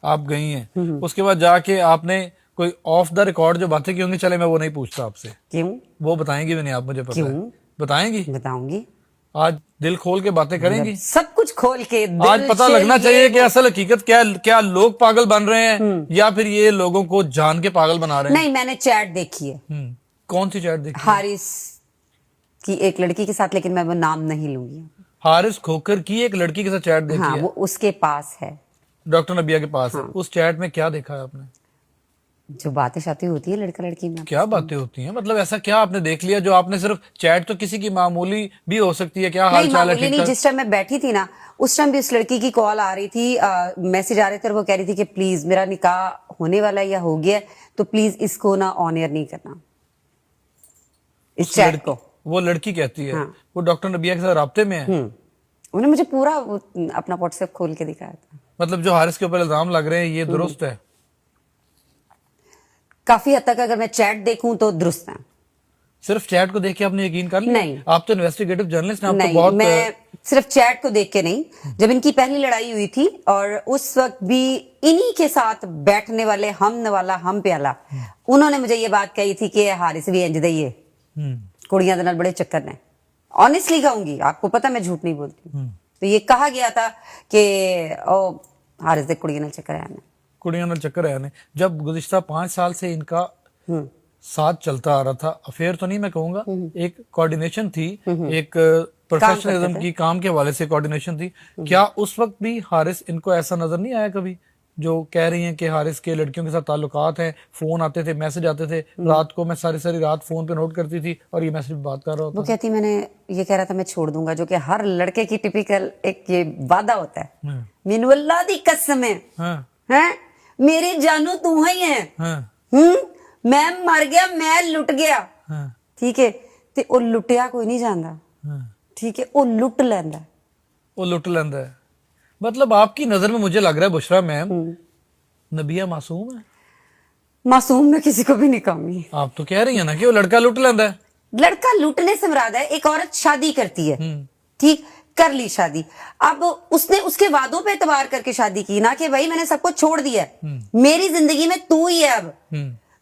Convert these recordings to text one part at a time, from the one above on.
آپ گئی ہیں, اس کے بعد جا کے آپ نے کوئی آف دا ریکارڈ جو باتیں کی ہوں گی, چلے میں وہ نہیں پوچھتا آپ سے, کیوں؟ وہ بتائیں گی بھی نہیں آپ, مجھے پتا ہے. بتائیں گی؟ بتاؤں گی. آج دل کھول کے باتیں کریں گی, سب کچھ کھول کے. آج پتہ لگنا چاہیے کہ اصل حقیقت کیا لوگ پاگل بن رہے ہیں یا پھر یہ لوگوں کو جان کے پاگل بنا رہے ہیں. نہیں, میں نے چیٹ دیکھی ہے. کون سی چیٹ دیکھی؟ حارث کی ایک لڑکی کے ساتھ, لیکن میں وہ نام نہیں لوں گی. حارث کھوکر کی ایک لڑکی کے ساتھ چیٹ دیکھی ہاں, ہے, وہ اس کے پاس ہے, ڈاکٹر نبیہ کے پاس ہے. اس چیٹ میں کیا دیکھا ہے آپ نے؟ جو باتیں شاتیں ہوتی ہے لڑکا لڑکی میں. کیا باتیں ہوتی ہیں؟ مطلب ایسا کیا آپ نے دیکھ لیا جو آپ نے صرف چیٹ تو کسی کی معمولی بھی ہو سکتی ہے, کیا حال چال ہے, ٹھیک نہیں, ٹھاک؟ جس ٹائم میں بیٹھی تھی نا, اس ٹائم بھی اس لڑکی کی کال آ رہی تھی, میسج آ رہے تھے, اور وہ کہہ رہی تھی کہ پلیز میرا نکاح ہونے والا ہے یا ہو گیا ہے, تو پلیز اس کو نا آن ایئر نہیں کرنا, اس چیٹ کو. وہ لڑکی کہتی ہے وہ ڈاکٹر نبیہ کے ساتھ رابطے میں ہے. انہوں نے مجھے پورا اپنا واٹس ایپ کھول کے دکھایا تھا. مطلب جو حارث کے اوپر الزام لگ رہے ہیں یہ درست ہے؟ کافی حد تک اگر میں چیٹ دیکھوں تو درست ہے. صرف چیٹ کو دیکھ کے آپ نے یقین کر لیا؟ نہیں, آپ تو انویسٹیگیٹو جرنلسٹ ہیں, آپ تو نہیں, بہت. میں صرف چیٹ کو دیکھ کے نہیں. جب ان کی پہلی لڑائی ہوئی تھی اور اس وقت بھی انہی کے ساتھ بیٹھنے والے ہم نوالا ہم پیالہ, انہوں نے مجھے یہ بات کہی تھی کہ حارث بھی انج دئی ہے, کڑیاں دے نال بڑے چکر نے. آنیسٹلی کہوں گی, آپ کو پتا میں جھوٹ نہیں بولتی. تو یہ کہا گیا تھا کہ او حارث دے کڑیاں نال چکر ہے. کڑیاں نال چکر ہے نے. جب گزشتہ 5 سال سے ان کا ساتھ چلتا آ رہا تھا, افیئر تو نہیں میں کہوں گا, ایک کوارڈینیشن تھی, ایک پروفیشنلزم کی, کام کے حوالے سے کوارڈینیشن تھی, کیا اس وقت بھی حارث ان کو ایسا نظر نہیں آیا کبھی جو کہہ رہی ہیں کہ حارث کے لڑکیوں کے ساتھ تعلقات ہیں, فون آتے تھے, میسج آتے تھے, رات کو میں ساری رات فون پہ نوٹ کرتی تھی اور یہ میسج بات کر رہا ہوتا. وہ کہتی میں نے یہ کہہ رہا تھا میں چھوڑ دوں گا, جو کہ ہر لڑکے کی ٹپیکل ایک یہ وعدہ ہوتا ہے. مینو اللہ دی قسم ہے, میری جانو تو ہی ہے, میں مر گیا, میں لٹ گیا, ٹھیک ہے, تے او لٹیا کوئی نہیں جاندا, ٹھیک ہے, او لٹ لیندا, وہ لٹ لیندا ہے. مطلب آپ کی نظر میں مجھے لگ رہا ہے بشرا میم, نبیہ معصوم ہے؟ معصوم میں کسی کو بھی نہیں کہوں گی. آپ تو کہہ رہی ہیں نا کہ وہ لڑکا لٹ لیندا ہے. لڑکا لوٹنے سے مراد ہے ایک عورت شادی کرتی ہے, ٹھیک, کر لی شادی, اب اس نے اس کے وعدوں پہ اعتبار کر کے شادی کی, نہ کہ بھائی میں نے سب کو چھوڑ دیا ہے, میری زندگی میں تو ہی ہے اب.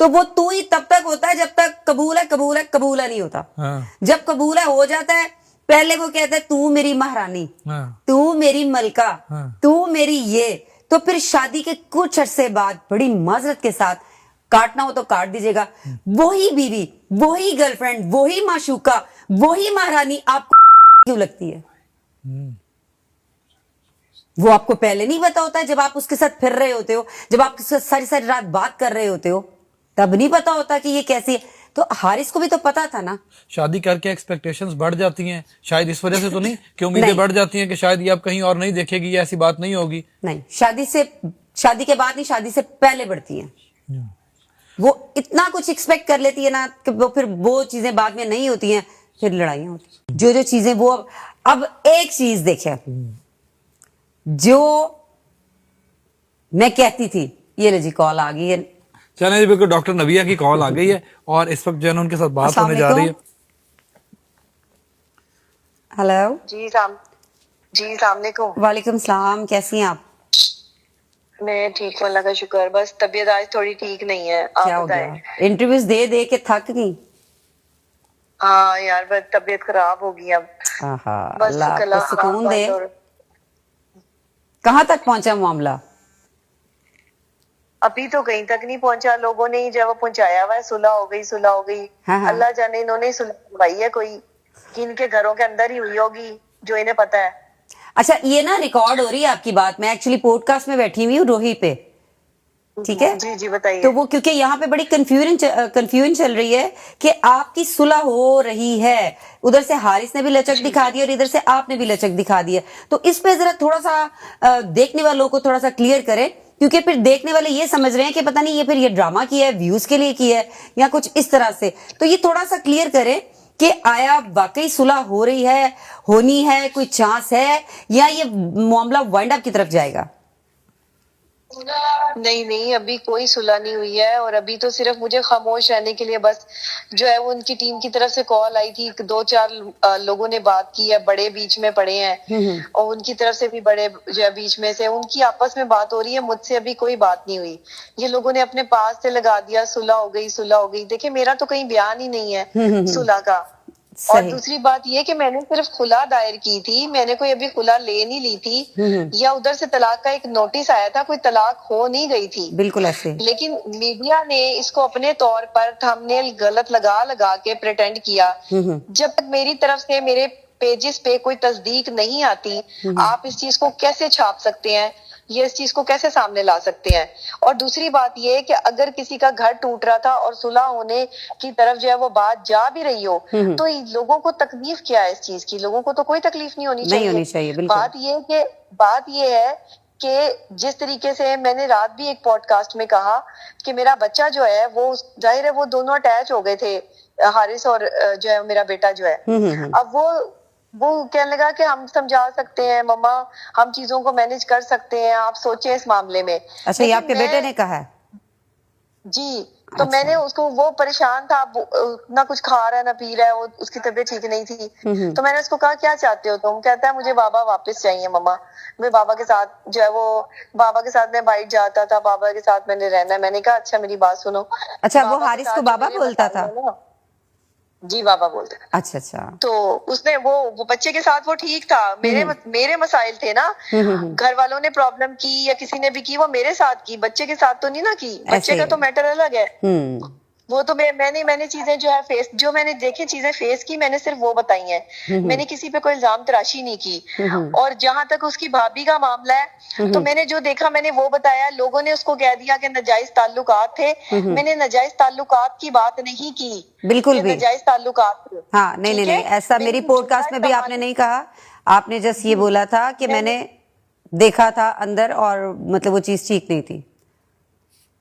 تو وہ تو ہی تب تک ہوتا ہے جب تک قبول ہے نہیں ہوتا. جب قبول ہے ہو جاتا ہے, پہلے وہ کہتا ہے تو میری مہرانی, تو میری ملکہ, تو میری یہ, تو پھر شادی کے کچھ عرصے بعد بڑی معذرت کے ساتھ کاٹنا ہو تو کاٹ دیجیے گا, وہی بیوی, وہی گرل فرینڈ, وہی معشوقہ, وہی مہرانی آپ کو کیوں لگتی ہے؟ وہ آپ کو پہلے نہیں پتا ہوتا ہے جب آپ اس کے ساتھ پھر رہے ہوتے ہو, جب آپ کے ساتھ ساری رات بات کر رہے ہوتے ہو, تب نہیں پتا ہوتا کہ یہ کیسی ہے. تو حارث کو بھی تو پتا تھا نا. شادی کر کے ایکسپیکٹیشنز بڑھ جاتی ہیں, شاید اس وجہ سے تو نہیں کہ امیدیں بڑھ جاتی ہیں کہ شاید یہ اب کہیں اور نہیں دیکھے گی, ایسی بات نہیں ہوگی. نہیں, شادی کے بعد نہیں, شادی سے پہلے بڑھتی ہیں. وہ اتنا کچھ ایکسپیکٹ کر لیتی ہے نا کہ وہ پھر وہ چیزیں بعد میں نہیں ہوتی ہیں, پھر لڑائیاں ہوتی ہیں. جو چیزیں وہ اب ایک چیز دیکھیں, جو میں کہتی تھی, یہ لے جی کال آ گئی ہے. چلیں جی, بالکل ڈاکٹر نبیہ کی کال آ گئی ہے اور اس وقت جو ہے ان کے ساتھ بات ہونے جا رہی ہے. ہلو جی السلام علیکم. وعلیکم السلام, کیسی ہیں آپ؟ میں ٹھیک ہوں, اللہ کا شکر. بس طبیعت آج تھوڑی ٹھیک نہیں ہے. کیا ہو گیا؟ انٹرویوز دے کے تھک گئی؟ ہاں یار, بس طبیعت خراب ہو گئی اب. اللہ آپ کو سکون دے. کہاں تک پہنچا معاملہ؟ ابھی تو کہیں تک نہیں پہنچا, لوگوں نے ہی جب پہنچایا ہوا ہے, صلح ہو گئی. اللہ جانے انہوں نے صلح کروائی ہے کوئی, کہ ان کے گھروں کے اندر ہی ہوئی ہوگی, جو انہیں پتا ہے. اچھا, یہ نا ریکارڈ ہو رہی ہے آپ کی بات, میں ایکچولی پوڈ کاسٹ میں بیٹھی ہوئی ہوں روہی پہ, ٹھیک ہے؟ جی بتائیے. تو وہ کیونکہ یہاں پہ بڑی کنفیوژن چل رہی ہے کہ آپ کی صلح ہو رہی ہے, ادھر سے حارث نے بھی لچک دکھا دی اور ادھر سے آپ نے بھی لچک دکھا دی ہے. تو اس پہ ذرا تھوڑا سا دیکھنے والوں کو تھوڑا سا کلیئر کرے, کیونکہ پھر دیکھنے والے یہ سمجھ رہے ہیں کہ پتہ نہیں یہ پھر یہ ڈرامہ کیا ہے, ویوز کے لیے کیا ہے یا کچھ اس طرح سے. تو یہ تھوڑا سا کلیئر کرے کہ آیا واقعی صلح ہو رہی ہے, ہونی ہے, کوئی چانس ہے, یا یہ معاملہ وائنڈ اپ کی طرف جائے گا؟ نہیں نہیں ابھی کوئی صلح نہیں ہوئی ہے, اور ابھی تو صرف مجھے خاموش رہنے کے لیے بس جو ہے وہ ان کی ٹیم کی طرف سے کال آئی تھی, 2-4 لوگوں نے بات کی ہے, بڑے بیچ میں پڑے ہیں اور ان کی طرف سے بھی بڑے جو ہے بیچ میں سے, ان کی آپس میں بات ہو رہی ہے, مجھ سے ابھی کوئی بات نہیں ہوئی. یہ لوگوں نے اپنے پاس سے لگا دیا صلح ہو گئی صلح ہو گئی. دیکھیں میرا تو کہیں بیان ہی نہیں ہے صلح کا. اور دوسری بات یہ کہ میں نے صرف خلا دائر کی تھی, میں نے کوئی ابھی خلا لے نہیں لی تھی, یا ادھر سے طلاق کا ایک نوٹس آیا تھا, کوئی طلاق ہو نہیں گئی تھی. بالکل ایسے. لیکن میڈیا نے اس کو اپنے طور پر تھم نیل غلط لگا کے پریٹینڈ کیا. جب تک میری طرف سے میرے پیجز پہ کوئی تصدیق نہیں آتی, آپ اس چیز کو کیسے چھاپ سکتے ہیں, یہ اس چیز کو کیسے سامنے لا سکتے ہیں. اور دوسری بات یہ کہ اگر کسی کا گھر ٹوٹ رہا تھا اور صلح ہونے کی طرف جو ہے وہ بات جا بھی رہی ہو, تو لوگوں کو تکلیف کیا ہے اس چیز کی, لوگوں کو تو کوئی تکلیف نہیں ہونی چاہیے. بات یہ ہے کہ جس طریقے سے میں نے رات بھی ایک پوڈ کاسٹ میں کہا کہ میرا بچہ جو ہے وہ ظاہر ہے وہ دونوں اٹیچ ہو گئے تھے, حارث اور جو ہے میرا بیٹا جو ہے. اب وہ کہنے لگا کہ ہم سمجھا سکتے ہیں مما, ہم چیزوں کو مینج کر سکتے ہیں, آپ سوچیں اس معاملے میں. اچھا یہ آپ کے بیٹے نے کہا ہے؟ جی. تو میں نے اس کو, وہ پریشان تھا, نہ کچھ کھا رہا ہے نہ پی رہا ہے, اس کی طبیعت ٹھیک نہیں تھی. تو میں نے اس کو کہا کیا چاہتے ہو تم؟ کہتا ہے مجھے بابا واپس چاہیے مما, میں بابا کے ساتھ جو ہے وہ بابا کے ساتھ میں بائٹ جاتا تھا, بابا کے ساتھ میں نے رہنا ہے. میں نے کہا اچھا میری بات سنو. اچھا وہ حارث کو بابا بولتا تھا؟ جی بابا بولتے. اچھا اچھا. تو اس نے وہ بچے کے ساتھ وہ ٹھیک تھا, میرے مسائل تھے نا, گھر والوں نے پرابلم کی یا کسی نے بھی کی, وہ میرے ساتھ کی, بچے کے ساتھ تو نہیں نا کی. بچے کا تو میٹر الگ ہے. وہ تو میں نے چیزیں جو ہے فیس, جو میں نے دیکھی چیزیں فیس کی, میں نے صرف وہ بتائی ہیں. میں نے کسی پہ کوئی الزام تراشی نہیں کی. اور جہاں تک اس کی بھابھی کا معاملہ ہے, تو میں نے جو دیکھا میں نے وہ بتایا. لوگوں نے اس کو کہہ دیا کہ ناجائز تعلقات تھے, میں نے ناجائز تعلقات کی بات نہیں کی. بالکل بھی ناجائز تعلقات. ہاں نہیں ایسا میری پوڈ کاسٹ میں بھی آپ نے نہیں کہا. آپ نے جس یہ بولا تھا کہ میں نے دیکھا تھا اندر اور مطلب وہ چیز ٹھیک نہیں تھی.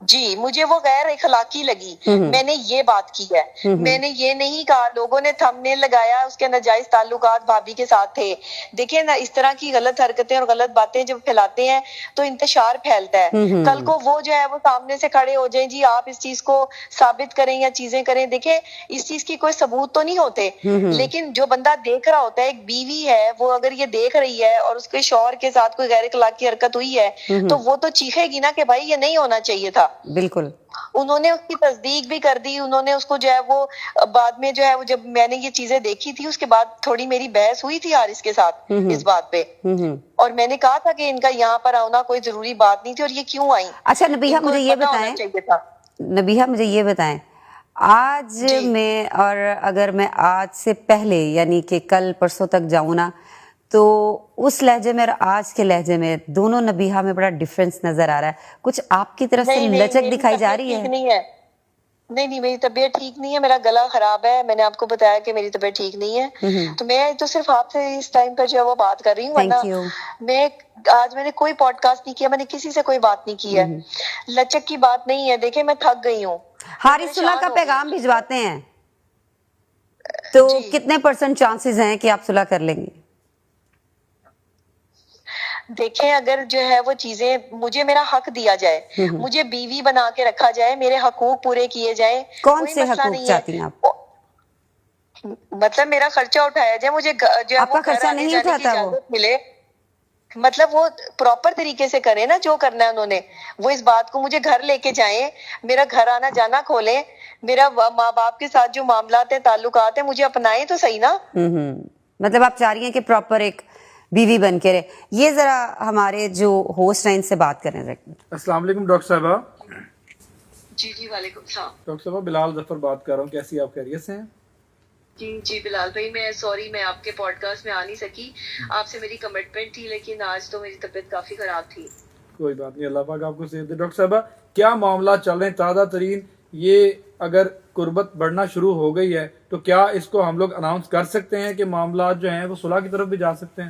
جی مجھے وہ غیر اخلاقی لگی, میں نے یہ بات کی ہے. میں نے یہ نہیں کہا, لوگوں نے تھم نیل لگایا اس کے ناجائز تعلقات بھابھی کے ساتھ تھے. دیکھیں نا اس طرح کی غلط حرکتیں اور غلط باتیں جب پھیلاتے ہیں تو انتشار پھیلتا ہے. کل کو وہ جو ہے وہ سامنے سے کھڑے ہو جائیں, جی آپ اس چیز کو ثابت کریں یا چیزیں کریں. دیکھیں اس چیز کی کوئی ثبوت تو نہیں ہوتے, لیکن جو بندہ دیکھ رہا ہوتا ہے, ایک بیوی ہے وہ اگر یہ دیکھ رہی ہے اور اس کے شوہر کے ساتھ کوئی غیر اخلاقی حرکت ہوئی ہے, تو وہ تو چیخے گی نا کہ بھائی یہ نہیں ہونا چاہیے تھا. بالکل. انہوں نے اس کی تصدیق بھی کر دی, انہوں نے اس کو جو ہے وہ بعد میں جو ہے وہ جب میں نے یہ چیزیں دیکھی تھی اس کے بعد تھوڑی میری بحث ہوئی تھی حارث کے ساتھ اس بات پہ, اور میں نے کہا تھا کہ ان کا یہاں پر آنا کوئی ضروری بات نہیں تھی اور یہ کیوں آئی. اچھا نبیہہ مجھے یہ بتائیں, نبیہہ مجھے یہ بتائیں, آج میں اور اگر میں آج سے پہلے یعنی کہ کل پرسوں تک جاؤں نا, تو اس لہجے میں اور آج کے لہجے میں دونوں نبیہہ میں بڑا ڈفرنس نظر آ رہا ہے. کچھ آپ کی طرف سے لچک دکھائی جا رہی ہے؟ نہیں میری طبیعت ٹھیک نہیں ہے, میرا گلا خراب ہے, میں نے آپ کو بتایا کہ میری طبیعت ٹھیک نہیں ہے. تو میں تو صرف آپ سے اس ٹائم پر جو ہے وہ بات کر رہی ہوں, ورنہ آج میں نے کوئی پوڈ کاسٹ نہیں کیا, میں نے کسی سے کوئی بات نہیں کی ہے. لچک کی بات نہیں ہے. دیکھیں میں تھک گئی ہوں. حارث صلح کا پیغام بھجواتے ہیں تو کتنے % چانسز ہیں کہ آپ صلح کر لیں گے؟ دیکھیں اگر جو ہے وہ چیزیں, مجھے میرا حق دیا جائے, مجھے بیوی بنا کے رکھا جائے, میرے حقوق پورے کیے جائیں. کون سے حقوق چاہتی ہیں آپ؟ مطلب میرا خرچہ اٹھایا جائے, مجھے جو آپ کا خرچہ نہیں اٹھاتا وہ ملے, مطلب وہ پراپر طریقے سے کرے نا جو کرنا ہے انہوں نے. وہ اس بات کو مجھے گھر لے کے جائیں, میرا گھر آنا جانا کھولیں, میرا ماں باپ کے ساتھ جو معاملات ہیں تعلقات ہیں مجھے اپنائیں تو صحیح نا. مطلب آپ چاہ رہی ہیں کہ پراپر ایک بیوی بن کے رہے. یہ ذرا ہمارے جو ہوسٹ ہیں ان سے بات کریں. السلام علیکم ڈاکٹر صاحبہ. جی وعلیکم السلام. ڈاکٹر صاحبہ بلال ظفر بات کر رہا ہوں, کیسی آپ خیریت سے ہیں؟ جی بلال بھائی میں سوری میں آپ کے پوڈ کاسٹ میں آ نہیں سکی, آپ سے میری کمٹمنٹ تھی, لیکن آج تو میری طبیعت کافی خراب تھی. کوئی بات نہیں, اللہ پاک آپ کو صحت دے. ڈاکٹر صاحبہ کیا معاملات چل رہے ہیں تازہ ترین, یہ اگر قربت بڑھنا شروع ہو گئی ہے تو کیا اس کو ہم لوگ اناؤنس کر سکتے ہیں کہ معاملات جو ہیں وہ صلح کی طرف بھی جا سکتے ہیں؟